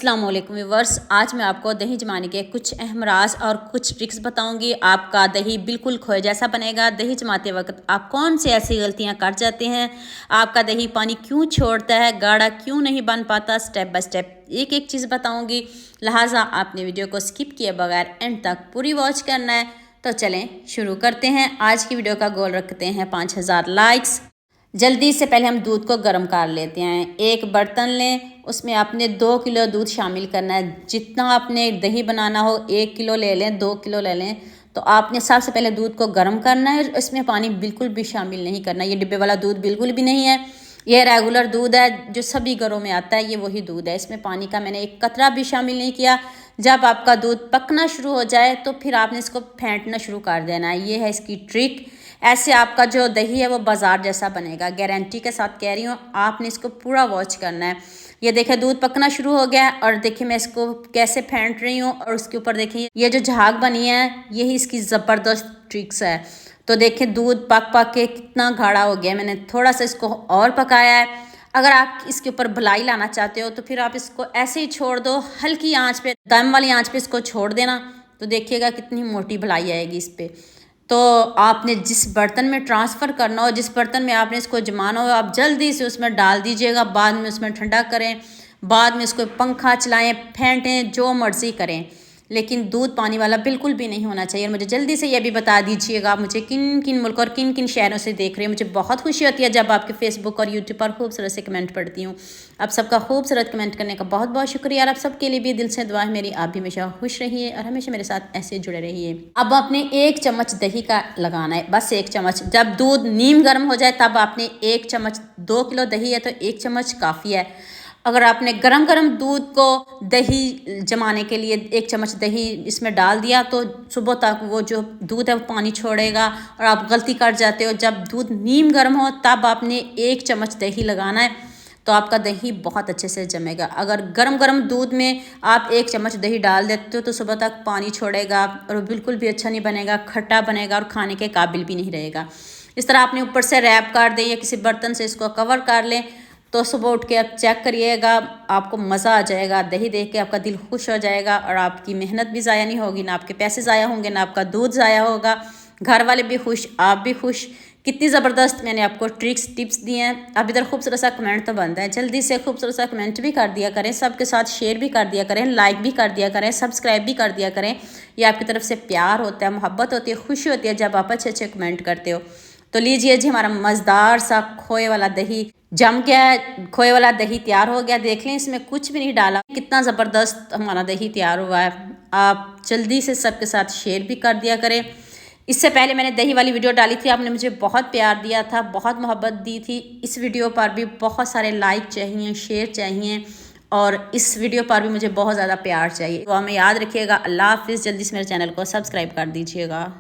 अस्सलाम वालेकुम व्यूअर्स, आज मैं आपको दही जमाने के कुछ अहम राज और कुछ ट्रिक्स बताऊंगी। आपका दही बिल्कुल खोए जैसा बनेगा। दही जमाते वक्त आप कौन सी ऐसी गलतियां कर जाते हैं, आपका दही पानी क्यों छोड़ता है, गाढ़ा क्यों नहीं बन पाता, स्टेप बाय स्टेप एक एक चीज़ बताऊंगी। लिहाजा आपने वीडियो को स्किप किए बगैर एंड तक पूरी वॉच करना है। तो चलें शुरू करते हैं। आज की वीडियो का गोल रखते हैं 5000 लाइक्स। जल्दी से पहले हम दूध को गर्म कर लेते हैं। एक बर्तन लें, उसमें आपने 2 किलो दूध शामिल करना है। जितना आपने दही बनाना हो 1 किलो ले लें, 2 किलो ले लें, तो आपने सबसे पहले दूध को गर्म करना है। इसमें पानी बिल्कुल भी शामिल नहीं करना। ये डिब्बे वाला दूध बिल्कुल भी नहीं है, यह रेगुलर दूध है जो सभी घरों में आता है, ये वही दूध है। इसमें पानी का मैंने एक कतरा भी शामिल नहीं किया। जब आपका दूध पकना शुरू हो जाए तो फिर आपने इसको फेंटना शुरू कर देना है। ये है इसकी ट्रिक। ऐसे आपका जो दही है वो बाज़ार जैसा बनेगा, गारंटी के साथ कह रही हूँ। आपने इसको पूरा वॉच करना है। ये देखिए दूध पकना शुरू हो गया है और देखिए मैं इसको कैसे फेंट रही हूँ। और उसके ऊपर देखिए ये जो झाग बनी है, यही इसकी ज़बरदस्त ट्रिक्स है। तो देखिए दूध पक पक के कितना गाढ़ा हो गया। मैंने थोड़ा सा इसको और पकाया है। अगर आप इसके ऊपर भलाई लाना चाहते हो तो फिर आप इसको ऐसे ही छोड़ दो, हल्की आंच पे, दम वाली आंच पे इसको छोड़ देना। तो देखिएगा कितनी मोटी भलाई आएगी इस पर। तो आपने जिस बर्तन में ट्रांसफ़र करना हो, जिस बर्तन में आपने इसको जमाना हो, आप जल्दी से उसमें डाल दीजिएगा। बाद में उसमें ठंडा करें, बाद में इसको पंखा चलाएं, फेंटें, जो मर्ज़ी करें, लेकिन दूध पानी वाला बिल्कुल भी नहीं होना चाहिए। और मुझे जल्दी से ये भी बता दीजिएगा आप मुझे किन किन मुल्क और किन किन शहरों से देख रहे हैं। मुझे बहुत खुशी होती है जब आपके फेसबुक और यूट्यूब पर खूबसूरत से कमेंट पढ़ती हूँ। आप सबका खूबसूरत कमेंट करने का बहुत बहुत शुक्रिया। और आप सबके लिए भी दिल से दुआ है मेरी, आप भी हमेशा खुश रहिए और हमेशा मेरे साथ ऐसे जुड़े रहिए। अब आपने 1 चम्मच दही का लगाना है, बस 1 चम्मच। जब दूध नीम गर्म हो जाए तब आपने 1 चम्मच, 2 किलो दही है तो 1 चम्मच काफ़ी है। अगर आपने गरम गरम दूध को दही जमाने के लिए 1 चम्मच दही इसमें डाल दिया तो सुबह तक वो जो दूध है वो पानी छोड़ेगा। और आप गलती कर जाते हो, जब दूध नीम गर्म हो तब आपने 1 चम्मच दही लगाना है, तो आपका दही बहुत अच्छे से जमेगा। अगर गरम गरम दूध में आप 1 चम्मच दही डाल देते हो तो सुबह तक पानी छोड़ेगा और बिल्कुल भी अच्छा नहीं बनेगा, खट्टा बनेगा और खाने के काबिल भी नहीं रहेगा। इस तरह आपने ऊपर से रैप कर दें या किसी बर्तन से इसको कवर कर लें, तो सुबह उठ के आप चेक करिएगा, आपको मज़ा आ जाएगा। दही देख के आपका दिल खुश हो जाएगा और आपकी मेहनत भी ज़ाया नहीं होगी, ना आपके पैसे ज़ाया होंगे, ना आपका दूध ज़ाया होगा। घर वाले भी खुश, आप भी खुश। कितनी ज़बरदस्त मैंने आपको ट्रिक्स टिप्स दिए हैं। अब इधर खूबसूरत सा कमेंट तो बनता है, जल्दी से खूबसूरत सा कमेंट भी कर दिया करें, सबके साथ शेयर भी कर दिया करें, लाइक भी कर दिया करें, सब्सक्राइब भी कर दिया करें। ये आपकी तरफ से प्यार होता है, मोहब्बत होती है, खुशी होती है जब आप अच्छे अच्छे कमेंट करते हो। तो लीजिए जी, हमारा मज़ेदार सा खोए वाला दही जम गया है। खोए वाला दही तैयार हो गया। देख लें इसमें कुछ भी नहीं डाला, कितना ज़बरदस्त हमारा दही तैयार हुआ है। आप जल्दी से सबके साथ शेयर भी कर दिया करें। इससे पहले मैंने दही वाली वीडियो डाली थी, आपने मुझे बहुत प्यार दिया था, बहुत मोहब्बत दी थी। इस वीडियो पर भी बहुत सारे लाइक चाहिए, शेयर चाहिए और इस वीडियो पर भी मुझे बहुत ज़्यादा प्यार चाहिए। तो हमें याद रखिएगा। अल्लाह हाफिज़। जल्दी से मेरे चैनल को सब्सक्राइब कर दीजिएगा।